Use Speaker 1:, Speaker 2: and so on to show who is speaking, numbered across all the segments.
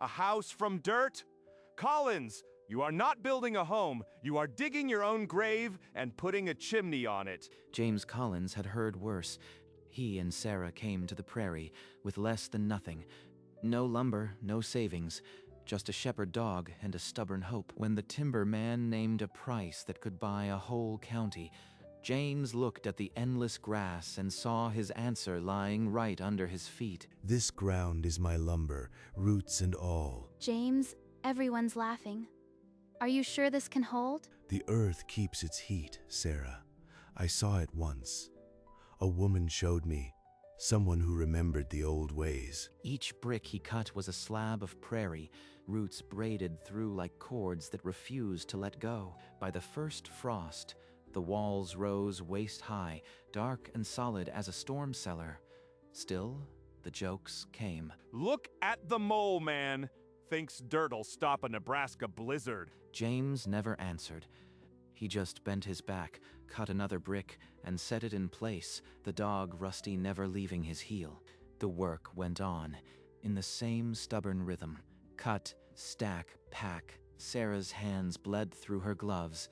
Speaker 1: A house from dirt? Collins, you are not building a home. You are digging your own grave and putting a chimney on it.
Speaker 2: James Collins had heard worse. He and Sarah came to the prairie with less than nothing. No lumber, no savings, just a shepherd dog and a stubborn hope. When the timber man named a price that could buy a whole county, James looked at the endless grass and saw his answer lying right under his feet.
Speaker 3: This ground is my lumber, roots and all.
Speaker 4: James, everyone's laughing. Are you sure this can hold?
Speaker 3: The earth keeps its heat, Sarah. I saw it once. A woman showed me, someone who remembered the old ways.
Speaker 2: Each brick he cut was a slab of prairie, roots braided through like cords that refused to let go. By the first frost, the walls rose waist-high, dark and solid as a storm cellar. Still, the jokes came.
Speaker 1: Look at the mole man. Thinks dirt'll stop a Nebraska blizzard.
Speaker 2: James never answered. He just bent his back, cut another brick, and set it in place, the dog Rusty never leaving his heel. The work went on, in the same stubborn rhythm. Cut, stack, pack. Sarah's hands bled through her gloves,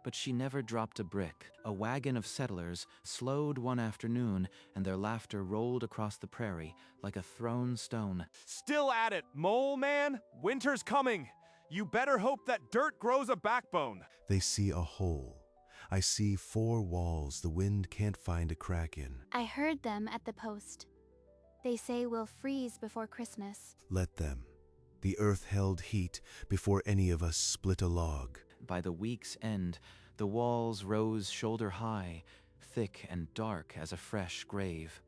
Speaker 2: but she never dropped a brick. A wagon of settlers slowed one afternoon, and their laughter rolled across the prairie like a thrown stone.
Speaker 1: Still at it, mole man. Winter's coming. You better hope that dirt grows a backbone.
Speaker 3: They see a hole. I see 4 walls the wind can't find a crack in.
Speaker 4: I heard them at the post. They say we'll freeze before Christmas.
Speaker 3: Let them. The earth held heat before any of us split a log.
Speaker 2: By the week's end, the walls rose shoulder high, thick and dark as a fresh grave.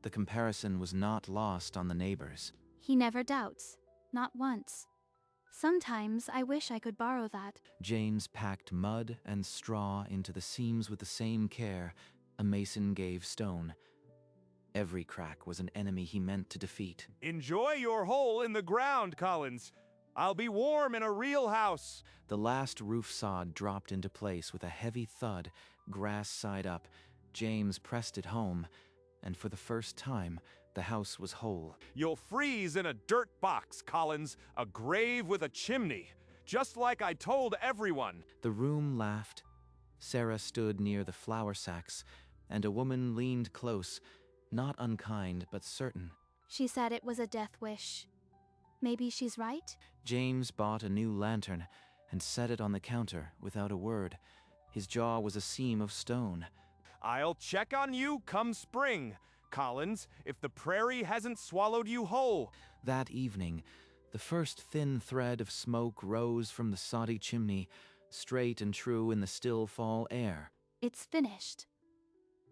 Speaker 2: The comparison was not lost on the neighbors.
Speaker 4: He never doubts. Not once. Sometimes I wish I could borrow that.
Speaker 2: James packed mud and straw into the seams with the same care a mason gave stone. Every crack was an enemy he meant to defeat.
Speaker 1: Enjoy your hole in the ground, Collins. I'll be warm in a real house.
Speaker 2: The last roof sod dropped into place with a heavy thud, grass side up. James pressed it home, and for the first time, the house was whole.
Speaker 1: You'll freeze in a dirt box, Collins, a grave with a chimney, just like I told everyone.
Speaker 2: The room laughed. Sarah stood near the flour sacks, and a woman leaned close, not unkind but certain.
Speaker 4: She said it was a death wish. Maybe she's right?
Speaker 2: James bought a new lantern and set it on the counter without a word. His jaw was a seam of stone.
Speaker 1: I'll check on you come spring, Collins, if the prairie hasn't swallowed you whole.
Speaker 2: That evening, the first thin thread of smoke rose from the soddy chimney, straight and true in the still fall air.
Speaker 4: It's finished.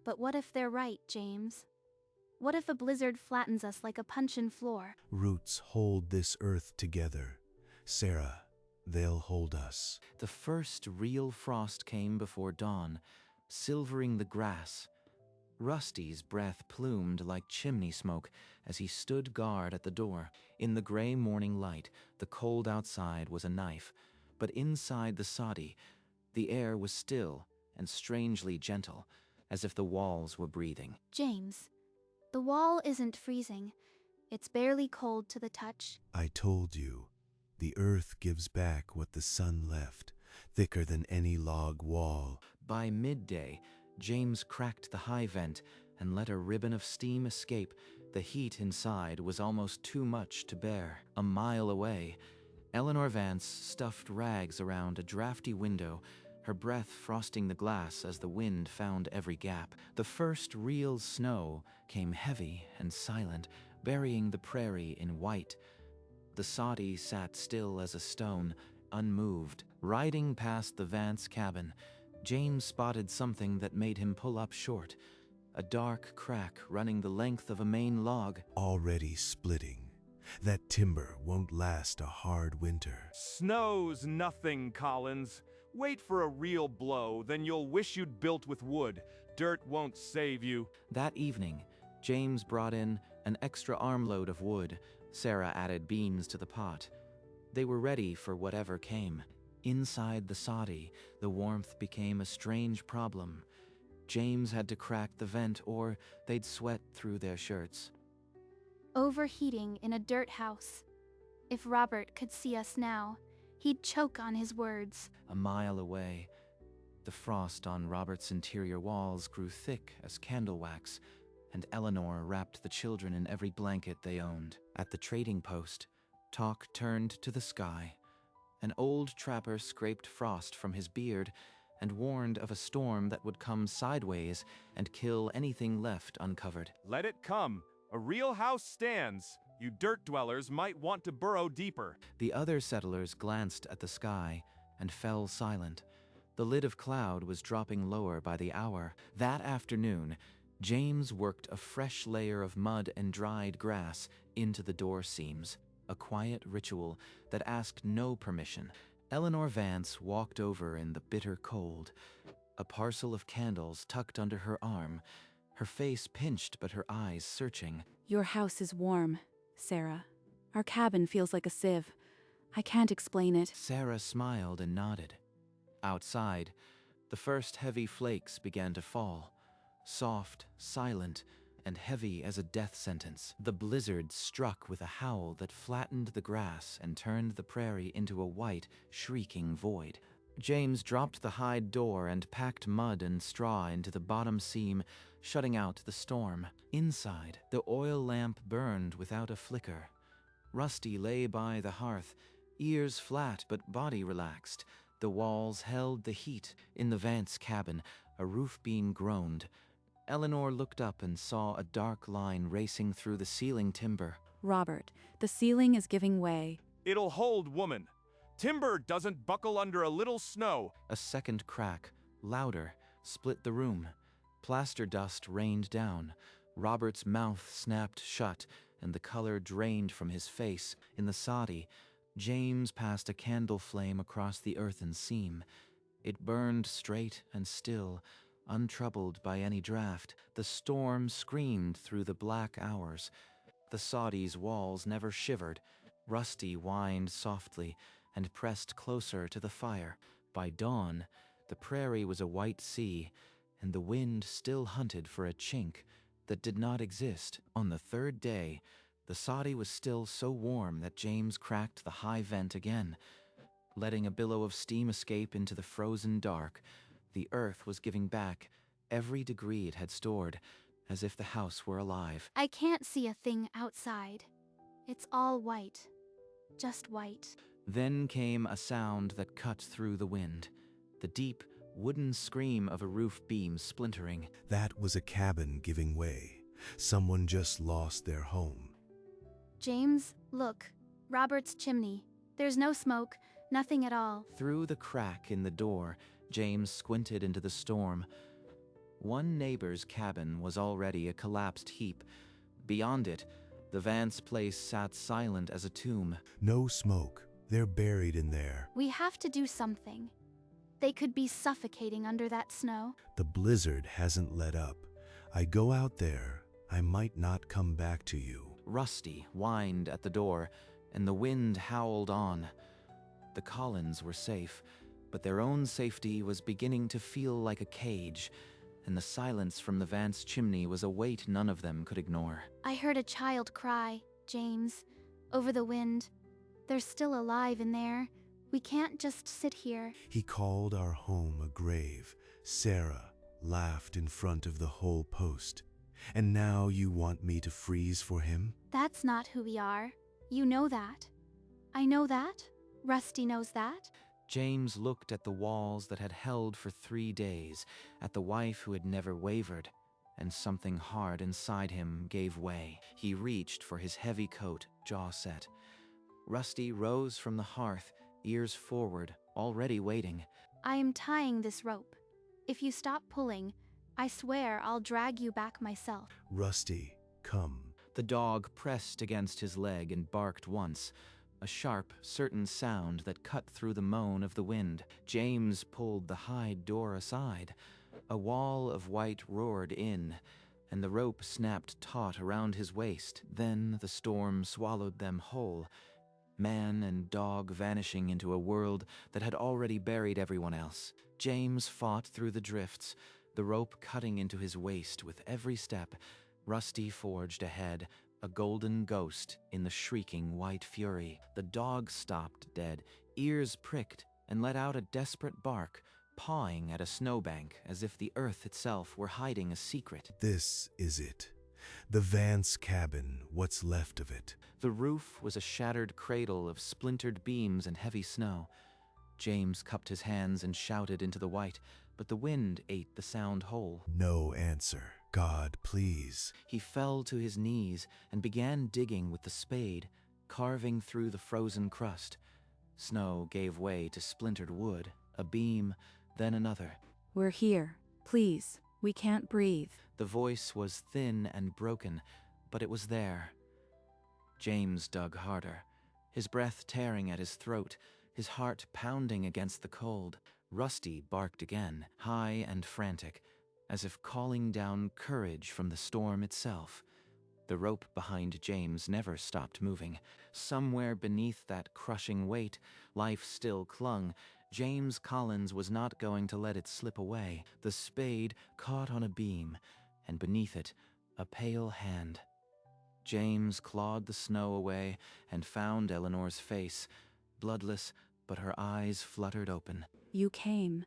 Speaker 4: But what if they're right, James? What if a blizzard flattens us like a puncheon floor?
Speaker 3: Roots hold this earth together. Sarah, they'll hold us.
Speaker 2: The first real frost came before dawn, silvering the grass. Rusty's breath plumed like chimney smoke as he stood guard at the door. In the gray morning light, the cold outside was a knife, but inside the soddy, the air was still and strangely gentle, as if the walls were breathing.
Speaker 4: James, the wall isn't freezing. It's barely cold to the touch.
Speaker 3: I told you, the earth gives back what the sun left, thicker than any log wall.
Speaker 2: By midday, James cracked the high vent and let a ribbon of steam escape. The heat inside was almost too much to bear. A mile away, Eleanor Vance stuffed rags around a drafty window, her breath frosting the glass as the wind found every gap. The first real snow came heavy and silent, burying the prairie in white. The soddy sat still as a stone, unmoved. Riding past the Vance cabin, James spotted something that made him pull up short. A dark crack running the length of a main log.
Speaker 3: Already splitting. That timber won't last a hard winter.
Speaker 1: Snow's nothing, Collins. Wait for a real blow, then you'll wish you'd built with wood. Dirt won't save you.
Speaker 2: That evening, James brought in an extra armload of wood. Sarah added beans to the pot. They were ready for whatever came. Inside the soddy, the warmth became a strange problem. James had to crack the vent or they'd sweat through their shirts.
Speaker 4: Overheating in a dirt house. If Robert could see us now, he'd choke on his words.
Speaker 2: A mile away, the frost on Robert's interior walls grew thick as candle wax, and Eleanor wrapped the children in every blanket they owned. At the trading post, talk turned to the sky. An old trapper scraped frost from his beard and warned of a storm that would come sideways and kill anything left uncovered.
Speaker 1: Let it come. A real house stands. You dirt dwellers might want to burrow deeper.
Speaker 2: The other settlers glanced at the sky and fell silent. The lid of cloud was dropping lower by the hour. That afternoon, James worked a fresh layer of mud and dried grass into the door seams, a quiet ritual that asked no permission. Eleanor Vance walked over in the bitter cold, a parcel of candles tucked under her arm, her face pinched but her eyes searching.
Speaker 5: Your house is warm, Sarah. Our cabin feels like a sieve. I can't explain it.
Speaker 2: Sarah smiled and nodded. Outside, the first heavy flakes began to fall, soft, silent, and heavy as a death sentence. The blizzard struck with a howl that flattened the grass and turned the prairie into a white, shrieking void. James dropped the hide door and packed mud and straw into the bottom seam, shutting out the storm. Inside, the oil lamp burned without a flicker. Rusty lay by the hearth, ears flat but body relaxed. The walls held the heat. In the Vance cabin, a roof beam groaned. Eleanor looked up and saw a dark line racing through the ceiling timber.
Speaker 5: Robert, the ceiling is giving way.
Speaker 1: It'll hold, woman. Timber doesn't buckle under a little snow.
Speaker 2: A second crack, louder, split the room. Plaster dust rained down. Robert's mouth snapped shut, and the color drained from his face. In the soddy, James passed a candle flame across the earthen seam. It burned straight and still, untroubled by any draft. The storm screamed through the black hours. The soddy's walls never shivered. Rusty whined softly and pressed closer to the fire. By dawn, the prairie was a white sea, and the wind still hunted for a chink that did not exist. On the third day, the soddy was still so warm that James cracked the high vent again, letting a billow of steam escape into the frozen dark. The earth was giving back every degree it had stored, as if the house were alive.
Speaker 4: I can't see a thing outside. It's all white. Just white.
Speaker 2: Then came a sound that cut through the wind, the deep, wooden scream of a roof beam splintering.
Speaker 3: That was a cabin giving way. Someone just lost their home.
Speaker 4: James, look. Robert's chimney. There's no smoke, nothing at all.
Speaker 2: Through the crack in the door, James squinted into the storm. One neighbor's cabin was already a collapsed heap. Beyond it, the Vance place sat silent as a tomb.
Speaker 3: No smoke. They're buried in there.
Speaker 4: We have to do something. They could be suffocating under that snow.
Speaker 3: The blizzard hasn't let up. I go out there, I might not come back to you.
Speaker 2: Rusty whined at the door, and the wind howled on. The Collins were safe, but their own safety was beginning to feel like a cage, and the silence from the Vance chimney was a weight none of them could ignore.
Speaker 4: I heard a child cry, James, over the wind. They're still alive in there. We can't just sit here.
Speaker 3: He called our home a grave. Sarah laughed in front of the whole post. And now you want me to freeze for him?
Speaker 4: That's not who we are. You know that. I know that. Rusty knows that.
Speaker 2: James looked at the walls that had held for 3 days, at the wife who had never wavered, and something hard inside him gave way. He reached for his heavy coat, jaw set. Rusty rose from the hearth, ears forward, already waiting.
Speaker 4: I am tying this rope. If you stop pulling, I swear I'll drag you back myself.
Speaker 3: Rusty, come.
Speaker 2: The dog pressed against his leg and barked once, a sharp, certain sound that cut through the moan of the wind. James pulled the hide door aside. A wall of white roared in, and the rope snapped taut around his waist. Then the storm swallowed them whole, man and dog vanishing into a world that had already buried everyone else. James fought through the drifts, the rope cutting into his waist with every step. Rusty forged ahead, a golden ghost in the shrieking white fury. The dog stopped dead, ears pricked, and let out a desperate bark, pawing at a snowbank as if the earth itself were hiding a secret.
Speaker 3: This is it. The Vance cabin, what's left of it.
Speaker 2: The roof was a shattered cradle of splintered beams and heavy snow. James cupped his hands and shouted into the white, but the wind ate the sound whole.
Speaker 3: No answer. God, please.
Speaker 2: He fell to his knees and began digging with the spade, carving through the frozen crust. Snow gave way to splintered wood, a beam, then another.
Speaker 5: We're here. Please. We can't breathe.
Speaker 2: The voice was thin and broken, but it was there. James dug harder, his breath tearing at his throat, his heart pounding against the cold. Rusty barked again, high and frantic, as if calling down courage from the storm itself. The rope behind James never stopped moving. Somewhere beneath that crushing weight, life still clung. James Collins was not going to let it slip away. The spade caught on a beam, and beneath it, a pale hand. James clawed the snow away and found Eleanor's face, bloodless, but her eyes fluttered open.
Speaker 5: You came.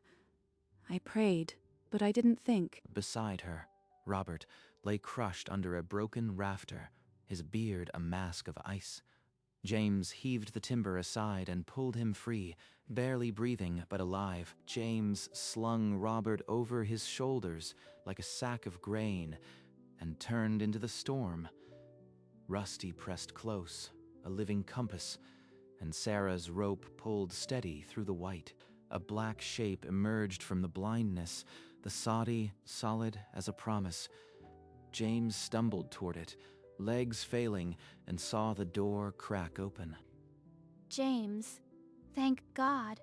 Speaker 5: I prayed, but I didn't think.
Speaker 2: Beside her, Robert lay crushed under a broken rafter, his beard a mask of ice. James heaved the timber aside and pulled him free, barely breathing but alive. James slung Robert over his shoulders like a sack of grain and turned into the storm. Rusty pressed close, a living compass, and Sarah's rope pulled steady through the white. A black shape emerged from the blindness, the soddy, solid as a promise. James stumbled toward it, legs failing, and saw the door crack open.
Speaker 4: James, thank God.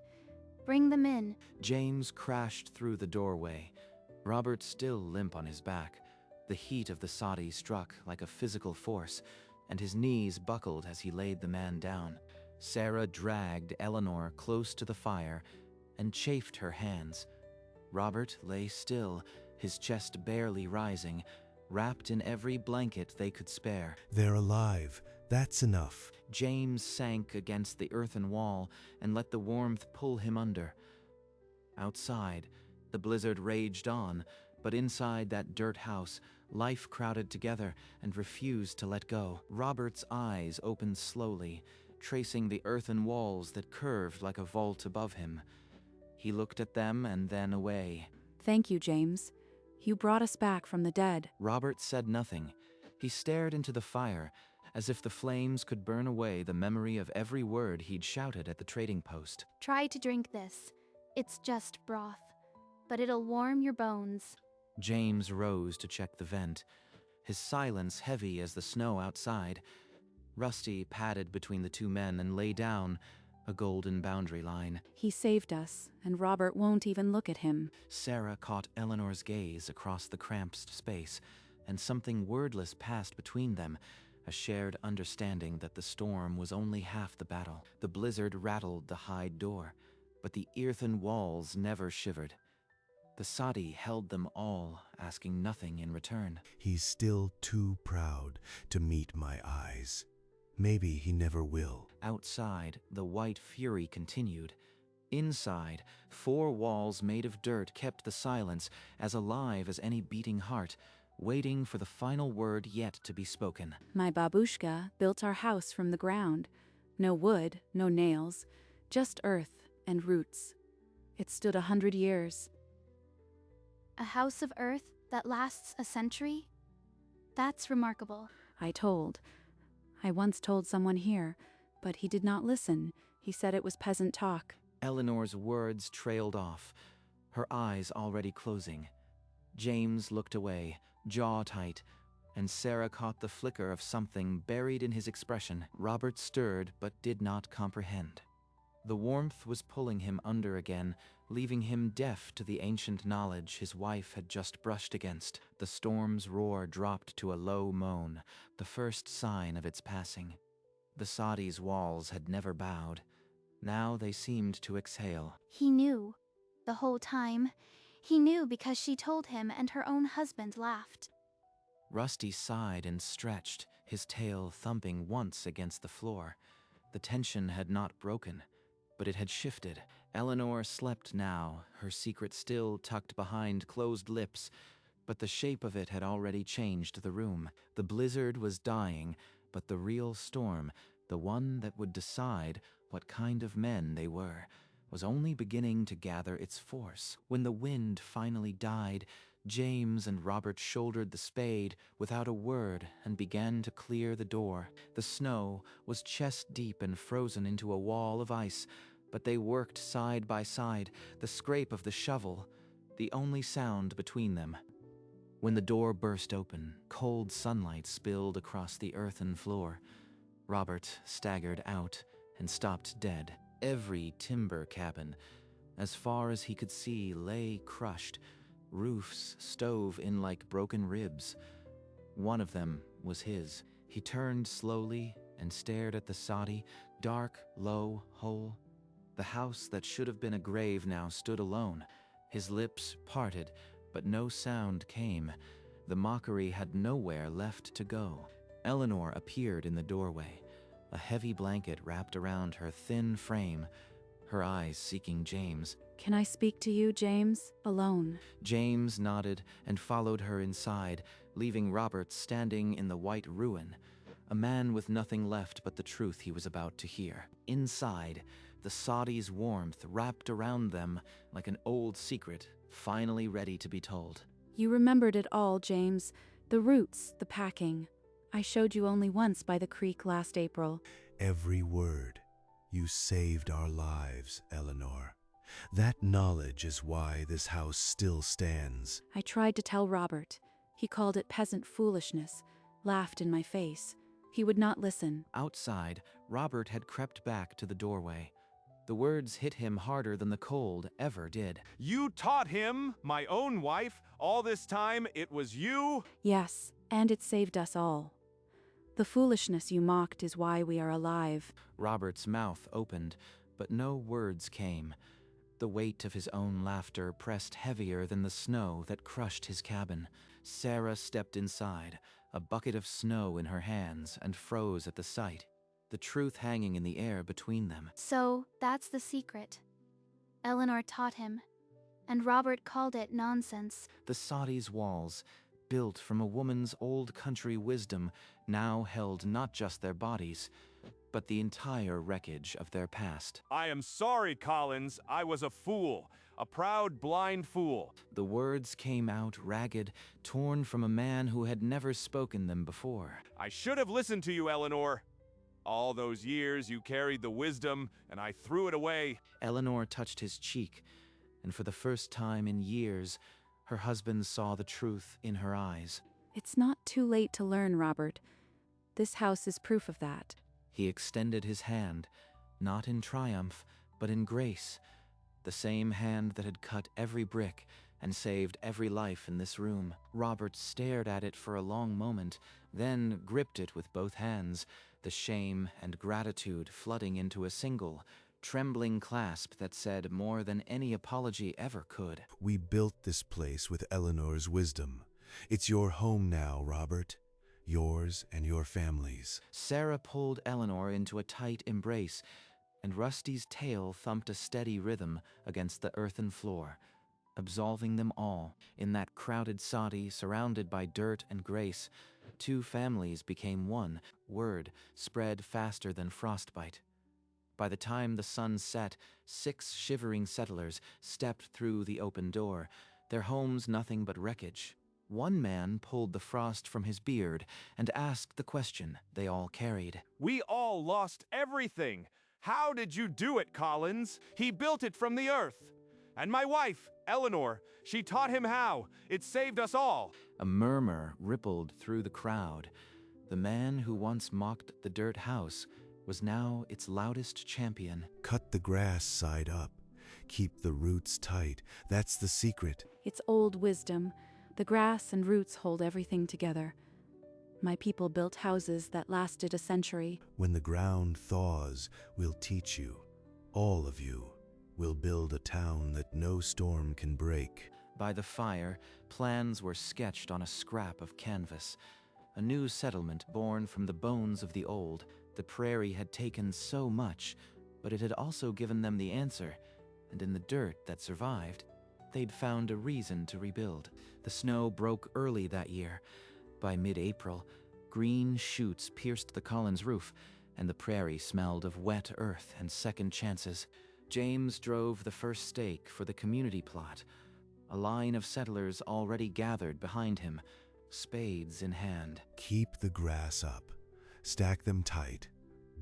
Speaker 4: Bring them in.
Speaker 2: James crashed through the doorway, Robert still limp on his back. The heat of the soddy struck like a physical force, and his knees buckled as he laid the man down. Sarah dragged Eleanor close to the fire and chafed her hands. Robert lay still, his chest barely rising, wrapped in every blanket they could spare.
Speaker 3: They're alive. That's enough.
Speaker 2: James sank against the earthen wall and let the warmth pull him under. Outside, the blizzard raged on, but inside that dirt house, life crowded together and refused to let go. Robert's eyes opened slowly, tracing the earthen walls that curved like a vault above him. He looked at them and then away.
Speaker 5: Thank you, James. You brought us back from the dead.
Speaker 2: Robert said nothing. He stared into the fire, as if the flames could burn away the memory of every word he'd shouted at the trading post.
Speaker 4: Try to drink this. It's just broth, but it'll warm your bones.
Speaker 2: James rose to check the vent, his silence heavy as the snow outside. Rusty padded between the two men and lay down, a golden boundary line.
Speaker 5: He saved us, and Robert won't even look at him.
Speaker 2: Sarah caught Eleanor's gaze across the cramped space, and something wordless passed between them, a shared understanding that the storm was only half the battle. The blizzard rattled the hide door, but the earthen walls never shivered. The soddy held them all, asking nothing in return.
Speaker 3: He's still too proud to meet my eyes. Maybe he never will.
Speaker 2: Outside, the white fury continued. Inside, 4 walls made of dirt kept the silence as alive as any beating heart, waiting for the final word yet to be spoken.
Speaker 5: My babushka built our house from the ground. No wood, no nails, just earth and roots. It stood 100 years.
Speaker 4: A house of earth that lasts a century? That's remarkable.
Speaker 5: I once told someone here, but he did not listen. He said it was peasant talk.
Speaker 2: Eleanor's words trailed off, her eyes already closing. James looked away, jaw tight, and Sarah caught the flicker of something buried in his expression. Robert stirred but did not comprehend. The warmth was pulling him under again, leaving him deaf to the ancient knowledge his wife had just brushed against. The storm's roar dropped to a low moan, the first sign of its passing. The soddy's walls had never bowed. Now they seemed to exhale.
Speaker 4: He knew. The whole time. He knew because she told him and her own husband laughed.
Speaker 2: Rusty sighed and stretched, his tail thumping once against the floor. The tension had not broken, but it had shifted. Eleanor slept now, her secret still tucked behind closed lips, but the shape of it had already changed the room. The blizzard was dying, but the real storm, the one that would decide what kind of men they were, was only beginning to gather its force. When the wind finally died, James and Robert shouldered the spade without a word and began to clear the door. The snow was chest deep and frozen into a wall of ice, but they worked side by side, the scrape of the shovel the only sound between them. When the door burst open, cold sunlight spilled across the earthen floor. Robert staggered out and stopped dead. Every timber cabin, as far as he could see, lay crushed, roofs stove in like broken ribs. One of them was his. He turned slowly and stared at the soddy, dark, low hole. The house that should have been a grave now stood alone. His lips parted, but no sound came. The mockery had nowhere left to go. Eleanor appeared in the doorway, a heavy blanket wrapped around her thin frame, her eyes seeking James.
Speaker 5: Can I speak to you, James? Alone.
Speaker 2: James nodded and followed her inside, leaving Robert standing in the white ruin, a man with nothing left but the truth he was about to hear. Inside, the soddy's warmth wrapped around them like an old secret, finally ready to be told.
Speaker 5: You remembered it all, James. The roots, the packing. I showed you only once by the creek last April.
Speaker 3: Every word. You saved our lives, Eleanor. That knowledge is why this house still stands.
Speaker 5: I tried to tell Robert. He called it peasant foolishness, laughed in my face. He would not listen.
Speaker 2: Outside, Robert had crept back to the doorway. The words hit him harder than the cold ever did.
Speaker 1: You taught him, my own wife, all this time it was you?
Speaker 5: Yes, and it saved us all. The foolishness you mocked is why we are alive.
Speaker 2: Robert's mouth opened, but no words came. The weight of his own laughter pressed heavier than the snow that crushed his cabin. Sarah stepped inside, a bucket of snow in her hands, and froze at the sight, the truth hanging in the air between them.
Speaker 4: So, that's the secret. Eleanor taught him, and Robert called it nonsense.
Speaker 2: The soddy's walls, built from a woman's old country wisdom, now held not just their bodies, but the entire wreckage of their past.
Speaker 1: I am sorry, Collins. I was a fool. A proud, blind fool.
Speaker 2: The words came out ragged, torn from a man who had never spoken them before.
Speaker 1: I should have listened to you, Eleanor. All those years you carried the wisdom, and I threw it away.
Speaker 2: Eleanor touched his cheek, and for the first time in years, her husband saw the truth in her eyes.
Speaker 5: It's not too late to learn, Robert. This house is proof of that.
Speaker 2: He extended his hand, not in triumph, but in grace, the same hand that had cut every brick and saved every life in this room. Robert stared at it for a long moment, then gripped it with both hands, the shame and gratitude flooding into a single, trembling clasp that said more than any apology ever could.
Speaker 3: We built this place with Eleanor's wisdom. It's your home now, Robert. Yours and your family's.
Speaker 2: Sarah pulled Eleanor into a tight embrace, and Rusty's tail thumped a steady rhythm against the earthen floor, absolving them all. In that crowded soddy, surrounded by dirt and grace, two families became one. Word spread faster than frostbite. By the time the sun set, 6 shivering settlers stepped through the open door, their homes nothing but wreckage. One man pulled the frost from his beard and asked the question they all carried.
Speaker 1: We all lost everything. How did you do it, Collins? He built it from the earth. And my wife, Eleanor, she taught him how. It saved us all.
Speaker 2: A murmur rippled through the crowd. The man who once mocked the dirt house was now its loudest champion.
Speaker 3: Cut the grass side up. Keep the roots tight. That's the secret.
Speaker 5: It's old wisdom. The grass and roots hold everything together. My people built houses that lasted a century.
Speaker 3: When the ground thaws, we'll teach you. All of you. We'll build a town that no storm can break.
Speaker 2: By the fire, plans were sketched on a scrap of canvas. a new settlement born from the bones of the old. The prairie had taken so much, but it had also given them the answer, and in the dirt that survived, they'd found a reason to rebuild. The snow broke early that year. By mid-April, green shoots pierced the Collins roof, and the prairie smelled of wet earth and second chances. James drove the first stake for the community plot. A line of settlers already gathered behind him, spades in hand.
Speaker 3: Keep the grass up. Stack them tight.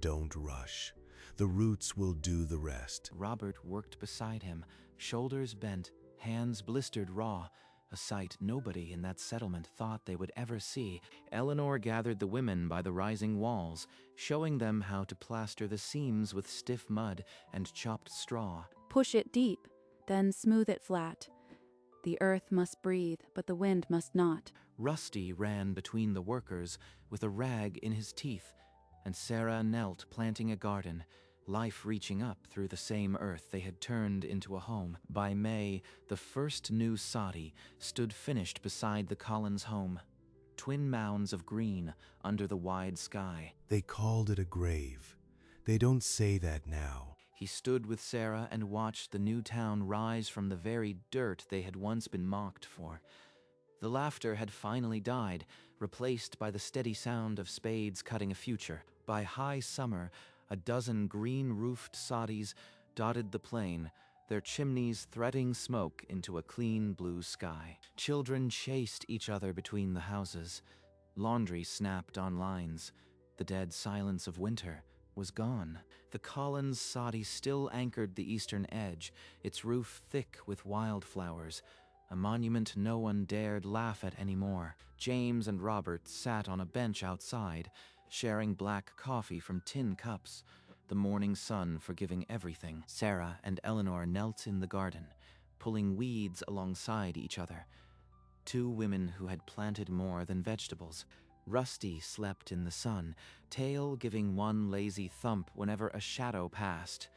Speaker 3: Don't rush. The roots will do the rest.
Speaker 2: Robert worked beside him, shoulders bent, hands blistered raw, a sight nobody in that settlement thought they would ever see. Eleanor gathered the women by the rising walls, showing them how to plaster the seams with stiff mud and chopped straw.
Speaker 5: Push it deep, then smooth it flat. The earth must breathe, but the wind must not.
Speaker 2: Rusty ran between the workers with a rag in his teeth, and Sarah knelt planting a garden, life reaching up through the same earth they had turned into a home. By May, the first new soddy stood finished beside the Collins home, twin mounds of green under the wide sky.
Speaker 3: They called it a grave. They don't say that now.
Speaker 2: He stood with Sarah and watched the new town rise from the very dirt they had once been mocked for. The laughter had finally died, replaced by the steady sound of spades cutting a future. By high summer, a dozen green-roofed soddies dotted the plain, their chimneys threading smoke into a clean blue sky. Children chased each other between the houses. Laundry snapped on lines. The dead silence of winter was gone. The Collins soddy still anchored the eastern edge, its roof thick with wildflowers, a monument no one dared laugh at anymore. James and Robert sat on a bench outside, sharing black coffee from tin cups, the morning sun forgiving everything. Sarah and Eleanor knelt in the garden, pulling weeds alongside each other. Two women who had planted more than vegetables. Rusty slept in the sun, tail giving one lazy thump whenever a shadow passed.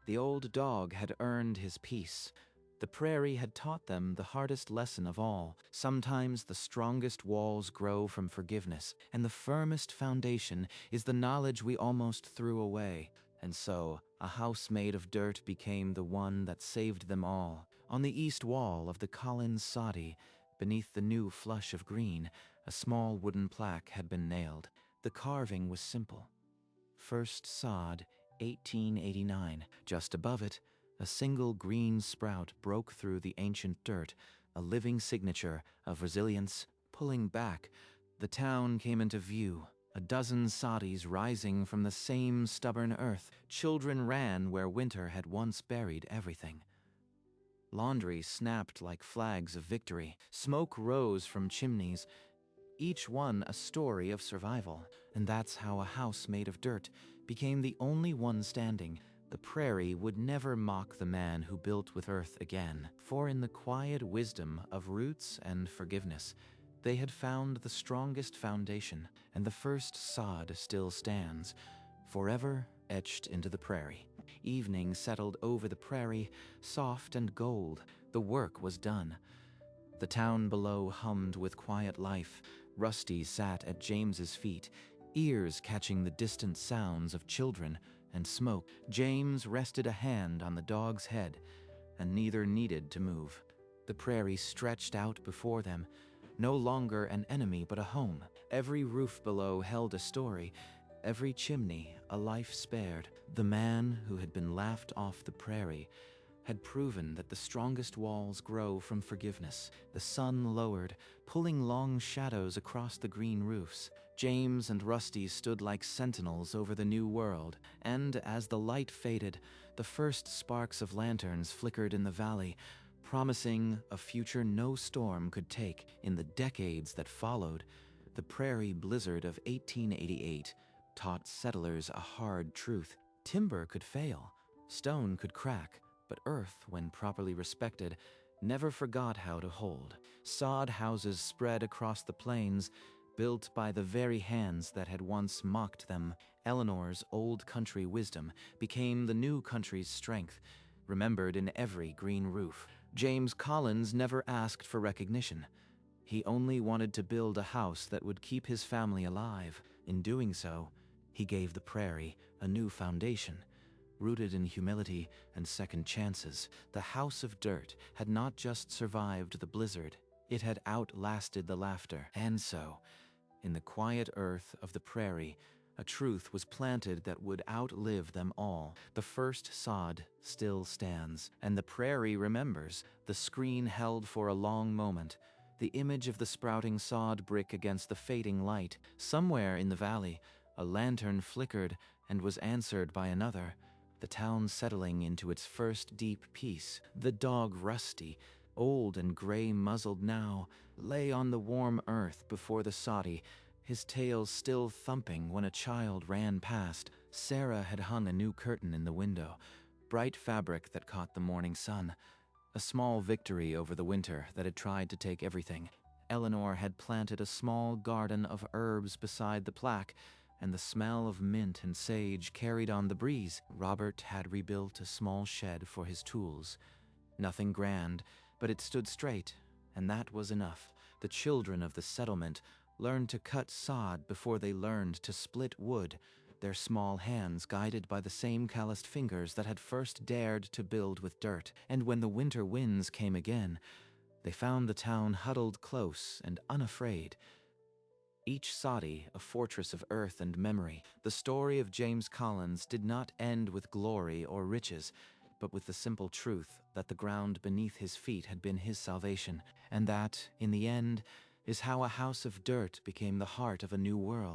Speaker 2: The old dog had earned his peace. The prairie had taught them the hardest lesson of all. Sometimes the strongest walls grow from forgiveness, and the firmest foundation is the knowledge we almost threw away. And so, a house made of dirt became the one that saved them all. On the east wall of the Collins soddy, beneath the new flush of green, a small wooden plaque had been nailed. The carving was simple. First sod, 1889. Just above it, a single green sprout broke through the ancient dirt, a living signature of resilience. Pulling back, the town came into view, a dozen soddies rising from the same stubborn earth. Children ran where winter had once buried everything. Laundry snapped like flags of victory. Smoke rose from chimneys, each one a story of survival. And that's how a house made of dirt became the only one standing. The prairie would never mock the man who built with earth again, for in the quiet wisdom of roots and forgiveness, they had found the strongest foundation, and the first sod still stands, forever etched into the prairie. Evening settled over the prairie, soft and gold. The work was done. The town below hummed with quiet life. Rusty sat at James's feet, ears catching the distant sounds of children and smoke. James rested a hand on the dog's head, and neither needed to move. The prairie stretched out before them, no longer an enemy but a home. Every roof below held a story, every chimney a life spared. The man who had been laughed off the prairie had proven that the strongest walls grow from forgiveness. The sun lowered, pulling long shadows across the green roofs. James and Rusty stood like sentinels over the new world, and as the light faded, the first sparks of lanterns flickered in the valley, promising a future no storm could take. In the decades that followed, the prairie blizzard of 1888 taught settlers a hard truth. Timber could fail, stone could crack, but earth, when properly respected, never forgot how to hold. Sod houses spread across the plains, built by the very hands that had once mocked them. Eleanor's old country wisdom became the new country's strength, remembered in every green roof. James Collins never asked for recognition. He only wanted to build a house that would keep his family alive. In doing so, he gave the prairie a new foundation. Rooted in humility and second chances, the House of Dirt had not just survived the blizzard, it had outlasted the laughter. And so, in the quiet earth of the prairie, a truth was planted that would outlive them all. The first sod still stands, and the prairie remembers, the screen held for a long moment, the image of the sprouting sod brick against the fading light. Somewhere in the valley, a lantern flickered and was answered by another, the town settling into its first deep peace. The dog Rusty, old and gray-muzzled now, lay on the warm earth before the soddy, his tail still thumping when a child ran past. Sarah had hung a new curtain in the window, bright fabric that caught the morning sun, a small victory over the winter that had tried to take everything. Eleanor had planted a small garden of herbs beside the plaque, and the smell of mint and sage carried on the breeze. Robert had rebuilt a small shed for his tools. Nothing grand, but it stood straight, and that was enough. The children of the settlement learned to cut sod before they learned to split wood, their small hands guided by the same calloused fingers that had first dared to build with dirt. And when the winter winds came again, they found the town huddled close and unafraid, each soddy a fortress of earth and memory. The story of James Collins did not end with glory or riches, but with the simple truth that the ground beneath his feet had been his salvation, and that, in the end, is how a house of dirt became the heart of a new world.